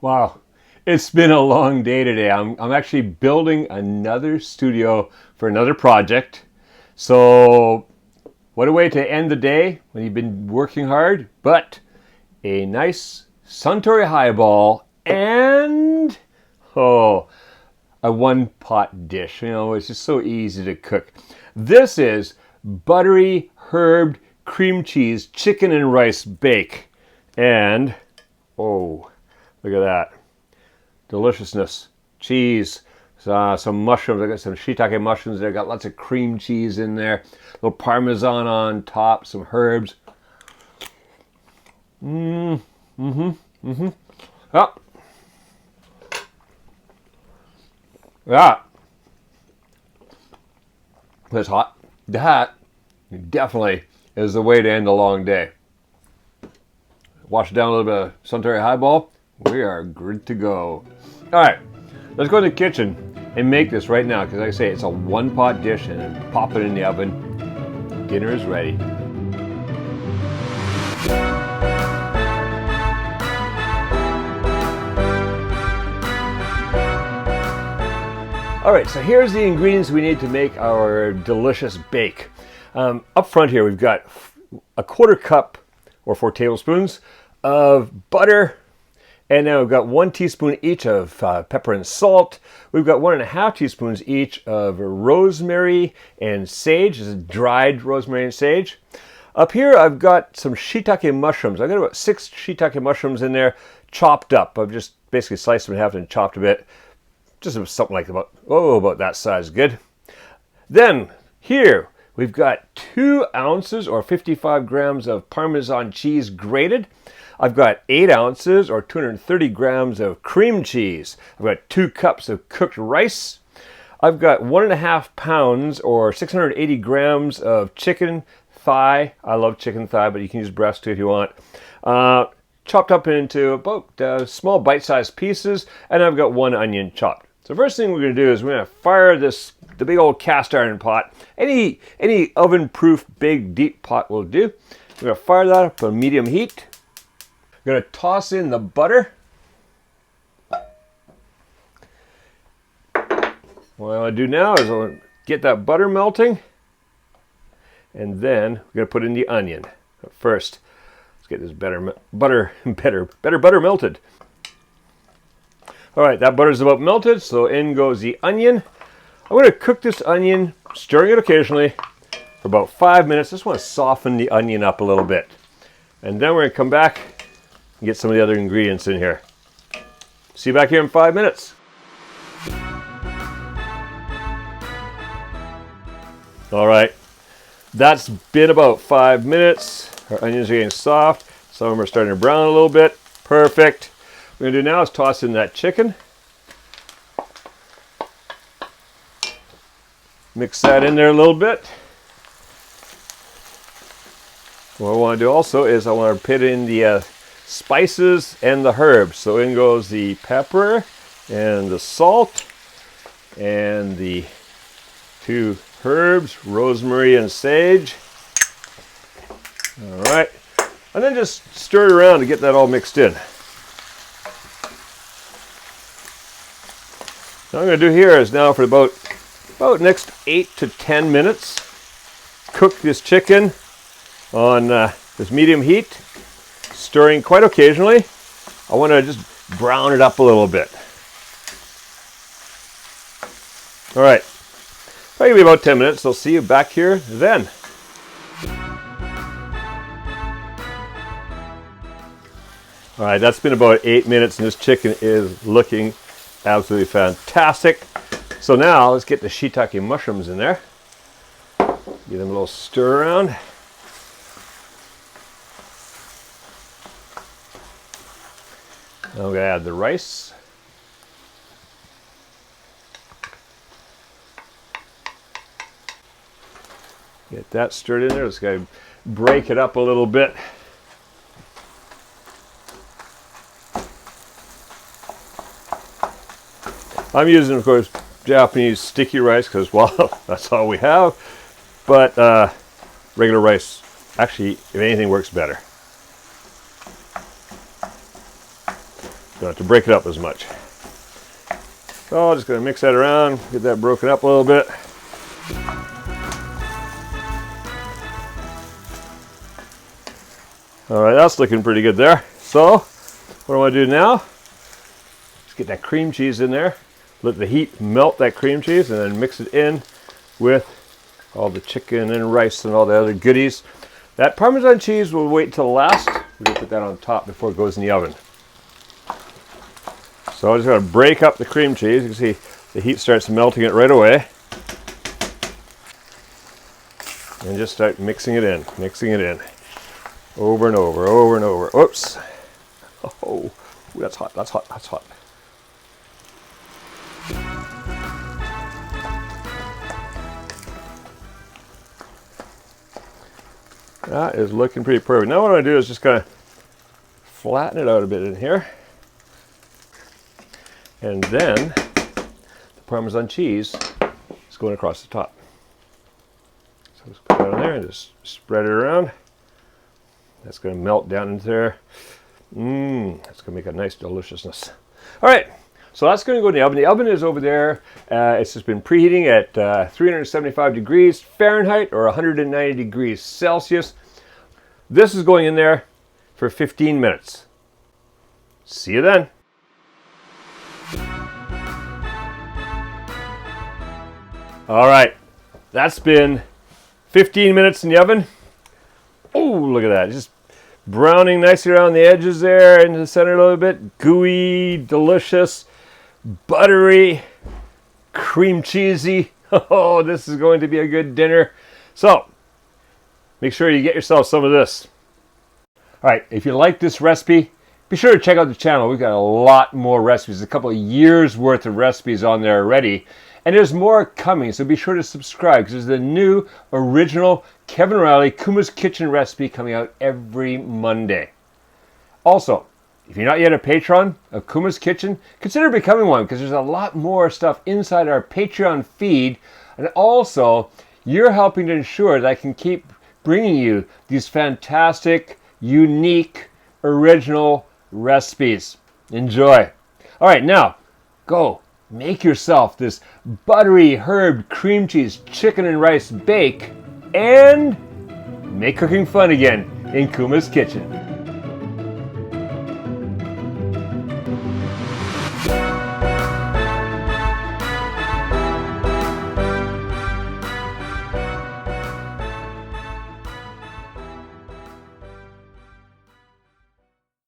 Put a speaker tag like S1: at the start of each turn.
S1: Wow, it's been a long day today. I'm actually building another studio for another project. So, what a way to end the day when you've been working hard, but a nice Suntory highball and oh, a one pot dish. You know, it's just so easy to cook. This is buttery herbed cream cheese chicken and rice bake. And oh, look at that. Deliciousness. Cheese. Some mushrooms. I got some shiitake mushrooms there. Got lots of cream cheese in there. A little Parmesan on top. Some herbs. Oh, yeah. That's hot. That definitely is the way to end a long day. Wash down a little bit of Suntory highball. We are good to go. All right, let's go to the kitchen and make this right now because like I say, it's a one pot dish and pop it in the oven. Dinner is ready. All right, so here's the ingredients we need to make our delicious bake. Up front here, we've got a quarter cup or 4 tablespoons of butter. And now we've got 1 teaspoon each of pepper and salt. We've got 1.5 teaspoons each of rosemary and sage. This is dried rosemary and sage. Up here, I've got some shiitake mushrooms. I've got about 6 shiitake mushrooms in there, chopped up. I've just basically sliced them in half and chopped a bit. Just something like about that size, good. Then here, we've got 2 ounces or 55 grams of Parmesan cheese grated. I've got 8 ounces or 230 grams of cream cheese. I've got 2 cups of cooked rice. I've got 1.5 pounds or 680 grams of chicken thigh. I love chicken thigh, but you can use breast too if you want. Chopped up into about small bite-sized pieces, and I've got 1 onion chopped. So first thing we're going to do is we're going to fire the big old cast iron pot. Any oven-proof big deep pot will do. We're going to fire that up on medium heat. We're going to toss in the butter. What I want to do now is I want to get that butter melting, and then we're going to put in the onion. But first, let's get this butter melted. All right, that butter's about melted, so in goes the onion. I'm going to cook this onion, stirring it occasionally, for about 5 minutes. Just want to soften the onion up a little bit. And then we're going to come back and get some of the other ingredients in here. See you back here in 5 minutes. All right, that's been about 5 minutes. Our onions are getting soft. Some of them are starting to brown a little bit. Perfect. What we're going to do now is toss in that chicken. Mix that in there a little bit. What I want to do also is I want to put in the spices and the herbs. So in goes the pepper and the salt and the 2 herbs, rosemary and sage. All right. And then just stir it around to get that all mixed in. What I'm going to do here is now for about next 8 to 10 minutes, cook this chicken on this medium heat, stirring quite occasionally. I want to just brown it up a little bit. All right, probably about 10 minutes. I'll see you back here then. All right, that's been about 8 minutes, and this chicken is looking absolutely fantastic. So now let's get the shiitake mushrooms in there. Give them a little stir around. Now we're going to add the rice. Get that stirred in there. Let's go break it up a little bit. I'm using, of course, Japanese sticky rice because, well, that's all we have. But regular rice, actually, if anything, works better. Don't have to break it up as much. So I'm just going to mix that around, get that broken up a little bit. All right, that's looking pretty good there. So what I want to do now is get that cream cheese in there, let the heat melt that cream cheese, and then mix it in with all the chicken and rice and all the other goodies. That Parmesan cheese will wait till last. We're going to put that on top before it goes in the oven. So I'm just going to break up the cream cheese. You can see the heat starts melting it right away. And just start mixing it in, over and over, over and over. Oops. Oh, that's hot, that's hot, that's hot. That is looking pretty perfect. Now what I'm going to do is just kind of flatten it out a bit in here. And then the Parmesan cheese is going across the top. So just put that on there and just spread it around. That's going to melt down into there. That's going to make a nice deliciousness. All right, so that's going to go in the oven. The oven is over there. It's just been preheating at 375 degrees Fahrenheit or 190 degrees Celsius. This is going in there for 15 minutes. See you then. All right, that's been 15 minutes in the oven. Oh, look at that. Just browning nicely around the edges there, into the center a little bit. Gooey, delicious, buttery, cream cheesy. Oh, this is going to be a good dinner. So, make sure you get yourself some of this. All right, if you like this recipe, be sure to check out the channel. We've got a lot more recipes, a couple of years worth of recipes on there already. And there's more coming, so be sure to subscribe because there's a new original Kevin Riley Kuma's Kitchen recipe coming out every Monday. Also, if you're not yet a patron of Kuma's Kitchen, consider becoming one because there's a lot more stuff inside our Patreon feed. And also, you're helping to ensure that I can keep bringing you these fantastic, unique, original recipes. Enjoy. All right, now, go. Make yourself this buttery herb cream cheese chicken and rice bake and make cooking fun again in Kuma's Kitchen.